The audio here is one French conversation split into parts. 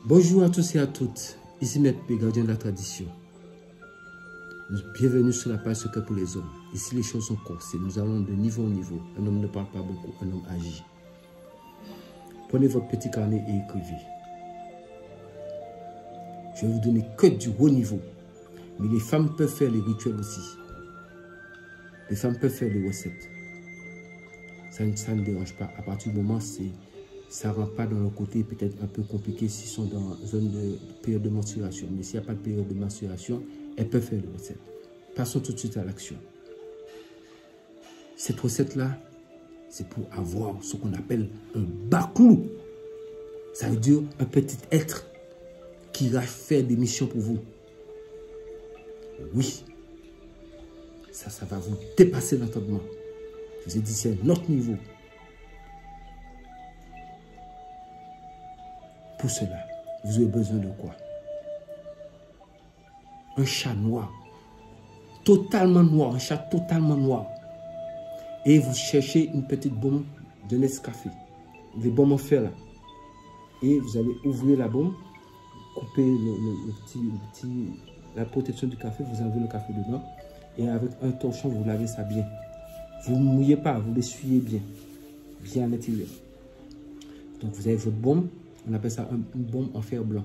Bonjour à tous et à toutes, ici Maître P, gardien de la tradition. Bienvenue sur la page Secret pour les hommes. Ici les choses sont corsées, nous allons de niveau en niveau. Un homme ne parle pas beaucoup, un homme agit. Prenez votre petit carnet et écrivez. Je vais vous donner que du haut niveau. Mais les femmes peuvent faire les rituels aussi. Les femmes peuvent faire les recettes. Ça ne dérange pas. À partir du moment où ça ne rentre pas dans le côté peut-être un peu compliqué s'ils sont dans une zone de période de menstruation. Mais s'il n'y a pas de période de menstruation, elles peuvent faire les recettes. Passons tout de suite à l'action. Cette recette-là, c'est pour avoir ce qu'on appelle un baklou. Ça veut dire un petit être qui va faire des missions pour vous. Oui, ça va vous dépasser l'entendement. Je vous ai dit, c'est notre niveau. Pour cela, vous avez besoin de quoi? Un chat noir. Totalement noir, un chat totalement noir. Et vous cherchez une petite bombe de Nescafé. Des bombes en fer là. Et vous allez ouvrir la bombe, couper la protection du café, vous enlevez le café dedans. Et avec un torchon, vous lavez ça bien. Vous ne mouillez pas, vous l'essuyez bien. Bien à l'intérieur. Donc vous avez votre bombe, on appelle ça une bombe en fer blanc.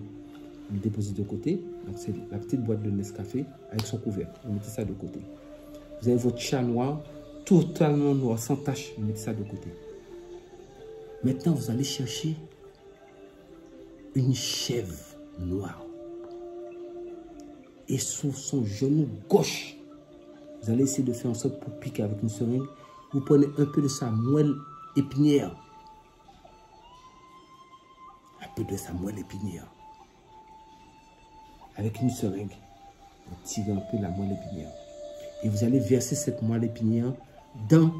Vous le déposez de côté. Donc c'est la petite boîte de Nescafé avec son couvercle. Vous mettez ça de côté. Vous avez votre chat noir, totalement noir, sans tache. Vous mettez ça de côté. Maintenant, vous allez chercher une chèvre noire. Et sur son genou gauche, vous allez essayer de faire en sorte pour piquer avec une seringue. Vous prenez un peu de sa moelle épinière. Un peu de sa moelle épinière. Avec une seringue, vous tirez un peu la moelle épinière. Et vous allez verser cette moelle épinière dans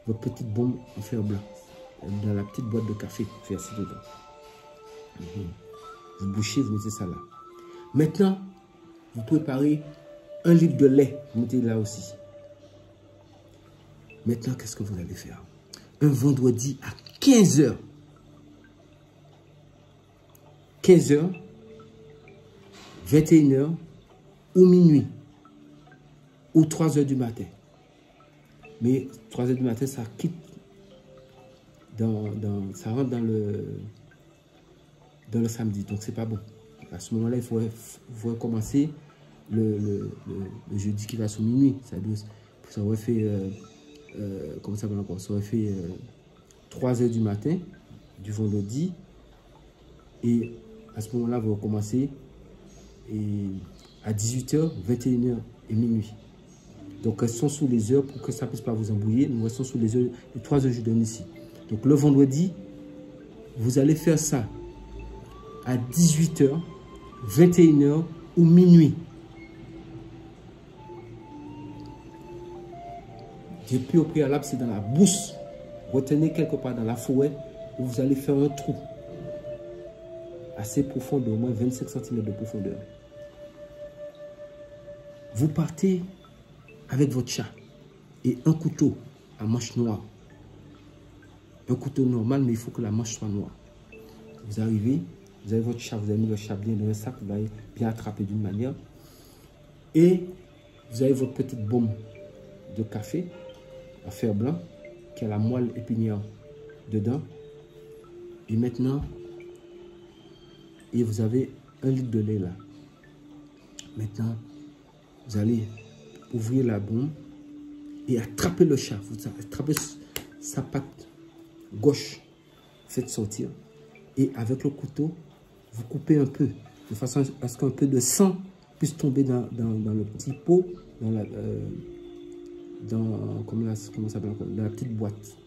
votre petite bombe en fer blanc. Dans la petite boîte de café, versez dedans. Vous bouchez, vous mettez ça là. Maintenant, vous préparez 1 litre de lait. Vous mettez là aussi. Maintenant, qu'est-ce que vous allez faire? Un vendredi à 15 h. 15 h, 21 h ou minuit ou 3 h du matin. Mais 3 h du matin, ça quitte ça rentre dans le samedi. Donc, c'est pas bon. À ce moment-là, il faut recommencer le jeudi qui va sur minuit. Ça aurait fait, comment ça s'appelle encore? Ça aurait fait 3 h du matin, du vendredi. Et à ce moment-là, vous recommencez à 18 h, 21 h et minuit. Donc, restons sous les heures pour que ça ne puisse pas vous embrouiller. Nous restons sous les heures, les 3 heures que je donne ici. Donc, le vendredi, vous allez faire ça à 18 h, 21 h ou minuit. Depuis au préalable, c'est dans la bourse. Retenez quelque part dans la forêt où vous allez faire un trou assez profond, de au moins 25 cm de profondeur. Vous partez avec votre chat et un couteau à manche noire. Un couteau normal, mais il faut que la manche soit noire. Vous arrivez, vous avez votre chat, vous avez mis le chat bien dans un sac, vous l'avez bien attrapé d'une manière. Et vous avez votre petite bombe de café à fer blanc qui a la moelle épinière dedans. Et maintenant, vous avez 1 litre de lait là. Maintenant, vous allez ouvrir la bombe et attraper le chat. Vous attrapez sa patte gauche, faites sortir. Et avec le couteau, vous coupez un peu, de façon à ce qu'un peu de sang puisse tomber dans le petit pot, dans la petite boîte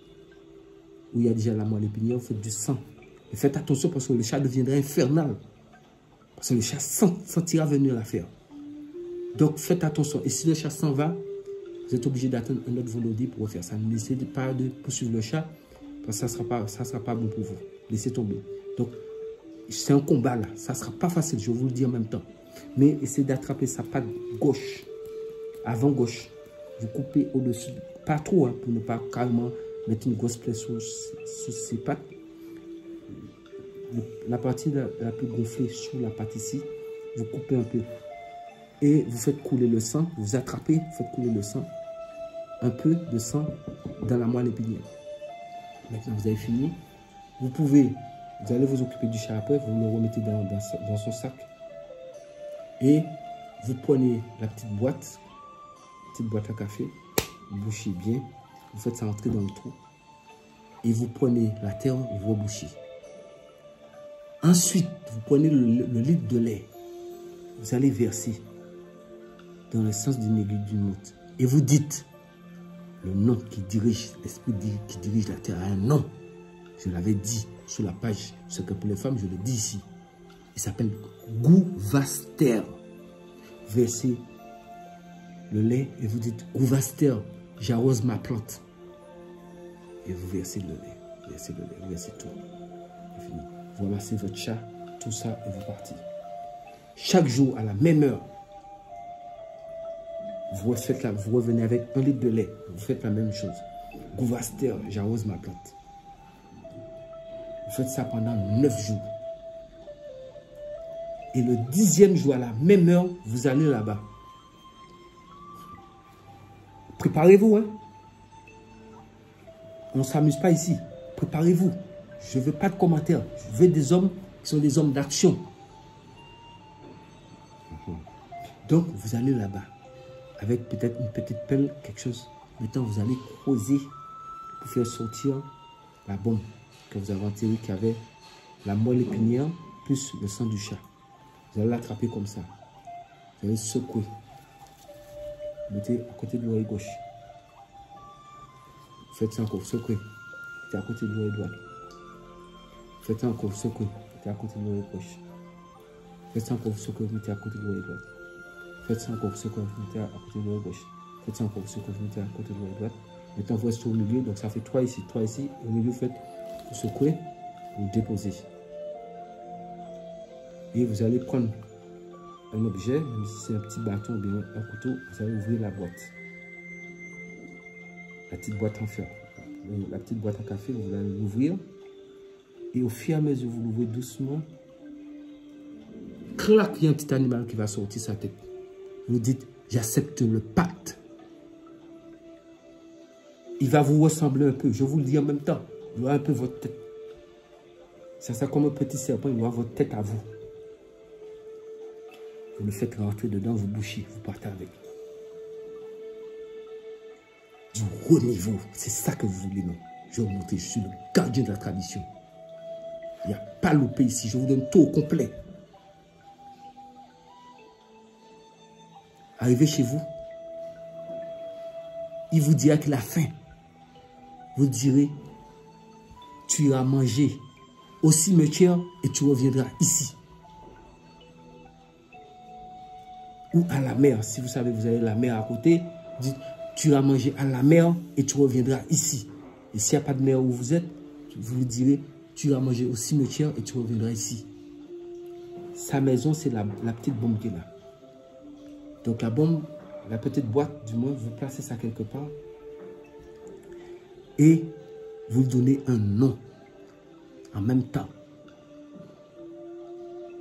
où il y a déjà la moelle épinière. Vous faites du sang. Et faites attention parce que le chat deviendra infernal. Parce que le chat sentira venir l'affaire. Donc faites attention. Et si le chat s'en va, vous êtes obligé d'attendre un autre vendredi pour faire ça. N'essayez pas de poursuivre le chat parce que ça sera pas bon pour vous. Laissez tomber. Donc c'est un combat là. Ça ne sera pas facile, je vais vous le dire en même temps. Mais essayez d'attraper sa patte gauche, avant gauche. Vous coupez au-dessus, pas trop, hein, pour ne pas carrément mettre une grosse plaie sous ses pattes. la partie la plus gonflée sur la pâte ici, vous coupez un peu. Et vous faites couler le sang, vous attrapez, vous faites couler le sang, un peu de sang dans la moelle épinière. Maintenant, vous avez fini. Vous allez vous occuper du chat après, vous le remettez dans son sac. Et vous prenez la petite boîte à café, vous bouchez bien, vous faites ça entrer dans le trou. Et vous prenez la terre et vous rebouchez. Ensuite, vous prenez le litre de lait. Vous allez verser dans le sens d'une aiguille d'une montre. Et vous dites le nom qui dirige, l'esprit qui dirige la terre a un nom. Je l'avais dit sur la page Secret pour les femmes, je le dis ici. Il s'appelle Gouvaster. Versez le lait et vous dites Gouvaster, j'arrose ma plante. Et vous versez le lait, vous versez tout. C'est fini. Vous ramassez votre chat, tout ça et vous partez. Chaque jour à la même heure, vous revenez avec 1 litre de lait. Vous faites la même chose. Gouvaster, j'arrose ma plante. Vous faites ça pendant 9 jours. Et le 10e jour, à la même heure, vous allez là-bas. Préparez-vous, hein. On ne s'amuse pas ici. Préparez-vous. Je ne veux pas de commentaires. Je veux des hommes qui sont des hommes d'action. Donc, vous allez là-bas. Avec peut-être une petite pelle, quelque chose. Maintenant, vous allez creuser pour faire sortir la bombe que vous avez enterrée, qui avait la moelle épinière plus le sang du chat. Vous allez l'attraper comme ça. Vous allez secouer. Mettez à côté de l'oreille gauche. Faites ça encore, secouez. Mettez à côté de l'oreille droite. Faites ça encore, secouez. Mettez à côté de l'oreille gauche. Faites ça encore, secouez. Mettez à côté de l'oreille droite. Faites ça encore, secouez. Mettez à côté de l'oreille gauche. Faites ça encore, secouez. Mettez à côté de l'oreille droite. Maintenant, vous restez au milieu. Donc, ça fait 3 ici, 3 ici. Au milieu, faites, vous secouez, vous déposez. Et vous allez prendre un objet, même si c'est un petit bâton ou bien un couteau, vous allez ouvrir la boîte. La petite boîte en fer. La petite boîte à café, vous allez l'ouvrir. Et au fur et à mesure, vous l'ouvrez doucement. Clac, il y a un petit animal qui va sortir sa tête. Vous dites, j'accepte le pacte. Il va vous ressembler un peu. Je vous le dis en même temps. Il aura un peu votre tête. C'est ça comme un petit serpent, il aura votre tête à vous. Vous le faites rentrer dedans, vous bouchez, vous partez avec. Du haut niveau, c'est ça que vous voulez, non? Je vais vous montrer, je suis le gardien de la tradition. Il n'y a pas loupé ici, je vous donne tout au complet. Arrivez chez vous, il vous dira qu'il a faim. Vous direz, tu iras manger au cimetière et tu reviendras ici. Ou à la mer, si vous savez, vous avez la mer à côté, dites, tu iras manger à la mer et tu reviendras ici. Et s'il n'y a pas de mer où vous êtes, vous lui direz, tu iras manger au cimetière et tu reviendras ici. Sa maison, c'est la petite bombe qui est là. Donc la bombe, la petite boîte, du moins, vous placez ça quelque part. Et vous lui donnez un nom en même temps.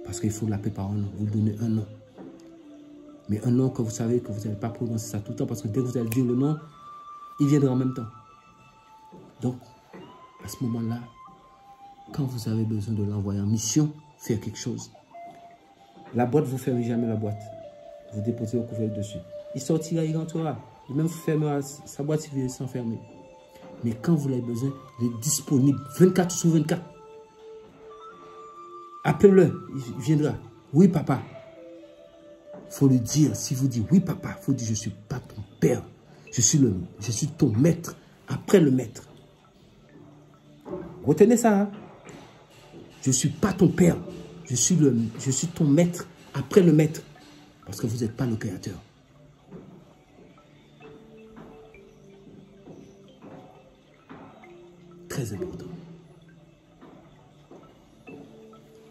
Parce qu'il faut l'appeler par un nom. Vous lui donnez un nom. Mais un nom que vous savez que vous n'allez pas prononcer ça tout le temps. Parce que dès que vous allez dire le nom, il viendra en même temps. Donc, à ce moment-là, quand vous avez besoin de l'envoyer en mission, faire quelque chose, la boîte, vous ne fermez jamais la boîte. Vous déposez au couvercle dessus. Il sortira, il rentrera. Et même vous fermerez sa boîte si vous voulez s'enfermer. Mais quand vous avez besoin, il est disponible 24 sur 24. Appelez-le, il viendra. Oui, papa. Il faut lui dire, si vous dites oui, papa, il faut dire, je ne suis pas ton père. Je suis ton maître, après le maître. Retenez ça. Hein? Je ne suis pas ton père. Je suis ton maître, après le maître. Parce que vous n'êtes pas le créateur. Très important.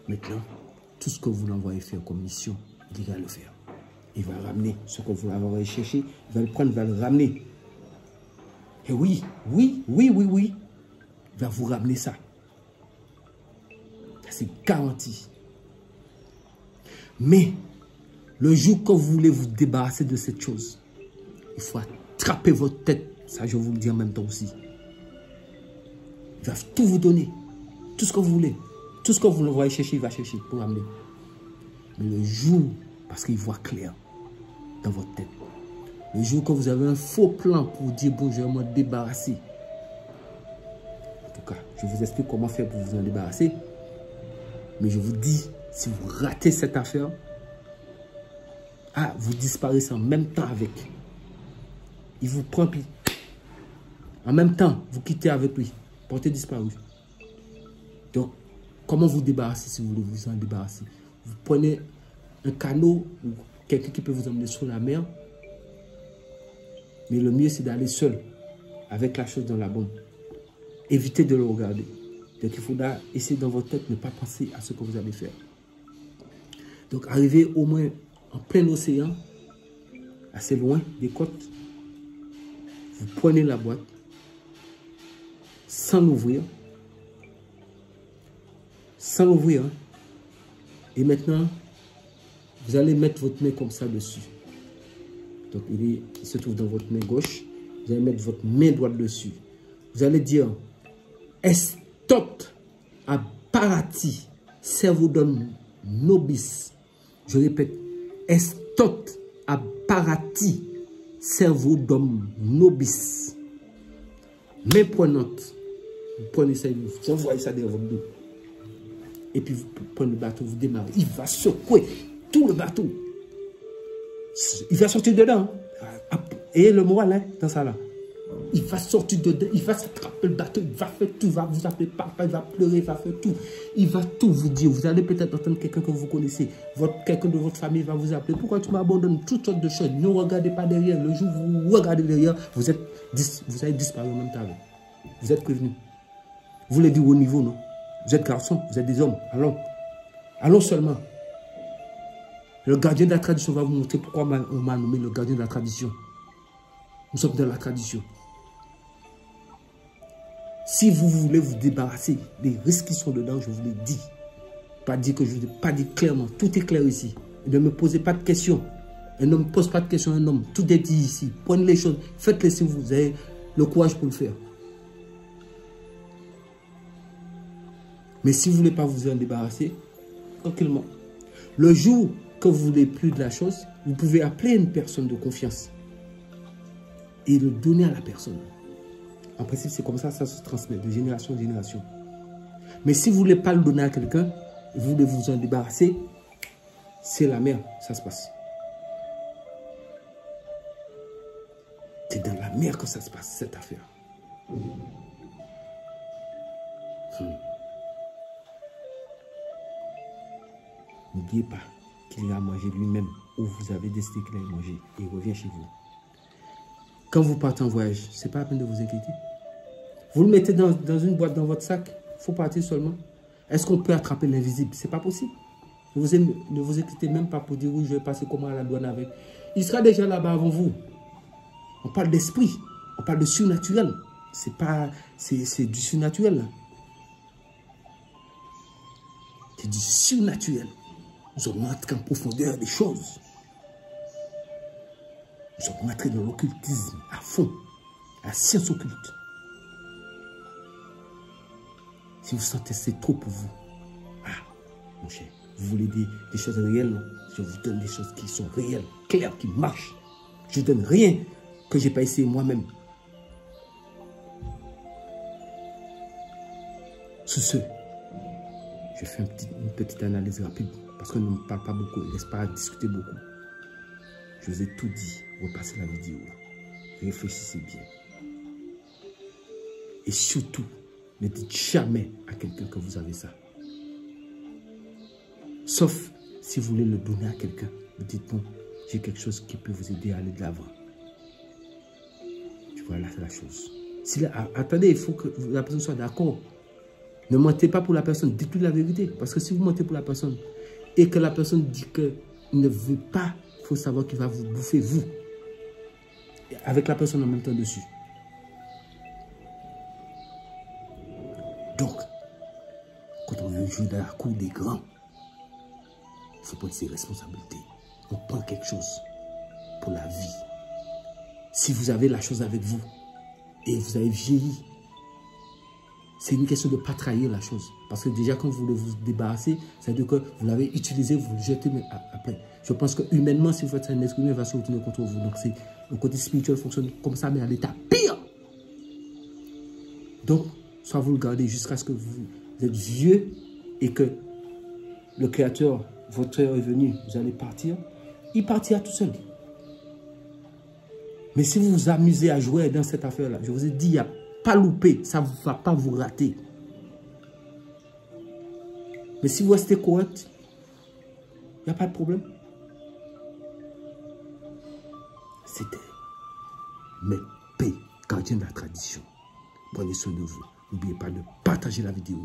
Maintenant, tout ce que vous l'envoyez faire comme mission, il va le faire. Il va ramener ce que vous l'avez cherché, il va le prendre, il va le ramener. Et oui, il va vous ramener ça. c'est garanti. Mais, le jour que vous voulez vous débarrasser de cette chose, il faut attraper votre tête. Ça, je vous le dis en même temps aussi. Il va tout vous donner. Tout ce que vous voulez. Tout ce que vous voyez chercher, il va chercher pour amener. Mais le jour, parce qu'il voit clair dans votre tête, le jour que vous avez un faux plan pour dire, bon, je vais me débarrasser. En tout cas, je vous explique comment faire pour vous en débarrasser. Mais je vous dis, si vous ratez cette affaire, vous disparaissez en même temps avec. Il vous prend, puis en même temps, vous quittez avec lui. Portez disparu. Donc, comment vous débarrasser si vous voulez vous en débarrasser? Vous prenez un canot ou quelqu'un qui peut vous emmener sur la mer. Mais le mieux, c'est d'aller seul avec la chose dans la bombe. Évitez de le regarder. Donc, il faudra essayer dans votre tête, ne pas penser à ce que vous allez faire. Donc, arrivez au moins en plein océan, assez loin des côtes. Vous prenez la boîte sans l'ouvrir. Sans l'ouvrir. Et maintenant, vous allez mettre votre main comme ça dessus. Donc, il se trouve dans votre main gauche. Vous allez mettre votre main droite dessus. Vous allez dire Estot apparati servodum nobis. Je répète, Estot apparati servodum nobis. Main prenante. Vous prenez ça, vous envoyez ça derrière votre dos. Et puis vous prenez le bateau, vous démarrez. Il va secouer tout le bateau. Il va sortir dedans. Et le moral, hein, dans ça là. Il va sortir dedans, il va s'attraper le bateau, il va faire tout, il va vous appeler papa, il va pleurer, il va faire tout. Il va tout vous dire. Vous allez peut-être entendre quelqu'un que vous connaissez. Quelqu'un de votre famille va vous appeler. Pourquoi tu m'abandonnes? Toutes sortes de choses. Ne regardez pas derrière. Le jour où vous regardez derrière, vous avez disparu en même temps. Vous êtes prévenu. Vous voulez dire au niveau, non? Vous êtes garçons, vous êtes des hommes. Allons. Allons seulement. Le gardien de la tradition va vous montrer pourquoi on m'a nommé le gardien de la tradition. Nous sommes dans la tradition. Si vous voulez vous débarrasser des risques qui sont dedans, je vous l'ai dit. Pas dit que je vous ai pas dit clairement. Tout est clair ici. Et ne me posez pas de questions. Un homme ne pose pas de questions à un homme. Tout est dit ici. Prenez les choses. Faites-les si vous avez le courage pour le faire. Mais si vous ne voulez pas vous en débarrasser, tranquillement. Le jour que vous ne voulez plus de la chose, vous pouvez appeler une personne de confiance et le donner à la personne. En principe, c'est comme ça, ça se transmet de génération en génération. Mais si vous ne voulez pas le donner à quelqu'un, vous voulez vous en débarrasser, c'est la mer, ça se passe. C'est dans la mer que ça se passe, cette affaire. N'oubliez pas qu'il a mangé lui-même ou vous avez décidé qu'il a mangé et il revient chez vous. Quand vous partez en voyage, ce n'est pas la peine de vous inquiéter. Vous le mettez dans une boîte dans votre sac, il faut partir seulement. Est-ce qu'on peut attraper l'invisible? Ce n'est pas possible. Ne vous inquiétez même pas pour dire oui, je vais passer comment à la douane avec. Il sera déjà là-bas avant vous. On parle d'esprit, on parle de surnaturel. C'est du surnaturel là. C'est du surnaturel. Nous sommes rentrés en profondeur des choses. Nous sommes rentrés dans l'occultisme à fond, la science occulte. Si vous sentez que c'est trop pour vous, mon cher, vous voulez des choses réelles, non? Je vous donne des choses qui sont réelles, claires, qui marchent. Je ne donne rien que je n'ai pas essayé moi-même. Sur ce, je fais une petite analyse rapide parce qu'on ne me parle pas beaucoup, on ne laisse pas discuter beaucoup. Je vous ai tout dit, repassez la vidéo. Réfléchissez bien. Et surtout, ne dites jamais à quelqu'un que vous avez ça. Sauf si vous voulez le donner à quelqu'un. Vous dites, bon, j'ai quelque chose qui peut vous aider à aller de l'avant. Tu vois, là, c'est la chose. Attendez, il faut que la personne soit d'accord. Ne mentez pas pour la personne, dites-lui la vérité. Parce que si vous mentez pour la personne et que la personne dit qu'il ne veut pas, il faut savoir qu'il va vous bouffer, vous. Avec la personne en même temps dessus. Donc, quand on veut jouer dans la cour des grands. Il faut prendre ses responsabilités. On prend quelque chose pour la vie. Si vous avez la chose avec vous et vous avez vieilli, c'est une question de ne pas trahir la chose. Parce que déjà, quand vous voulez vous débarrasser, ça veut dire que vous l'avez utilisé, vous le jetez mais après. Je pense que humainement, si vous faites ça, un être humain va se retourner contre vous. Donc, le côté spirituel fonctionne comme ça, mais à l'état pire. Donc, soit vous le gardez jusqu'à ce que vous êtes vieux et que le Créateur, votre heure est venue, vous allez partir. Il partira tout seul. Mais si vous vous amusez à jouer dans cette affaire-là, je vous ai dit, il n'y a pas loupé, ça ne va pas vous rater. Mais si vous restez correct, il n'y a pas de problème. C'était Maître P, gardien de la tradition. Prenez soin de vous. N'oubliez pas de partager la vidéo.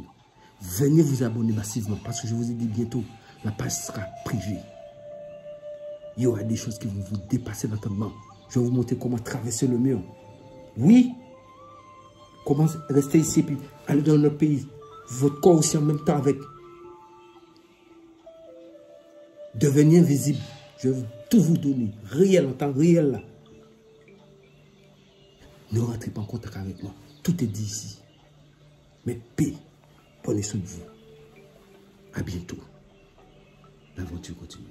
Venez vous abonner massivement parce que je vous ai dit bientôt, la page sera privée. Il y aura des choses qui vont vous dépasser l'entendement. Je vais vous montrer comment traverser le mur. Oui, comment rester ici et puis aller dans notre pays. Votre corps aussi en même temps avec. Devenir invisible. Je vais tout vous donner. Réel, en temps réel là. Ne rentrez pas en contact avec moi. Tout est dit ici. Mais paix, prenez soin de vous. À bientôt. L'aventure continue.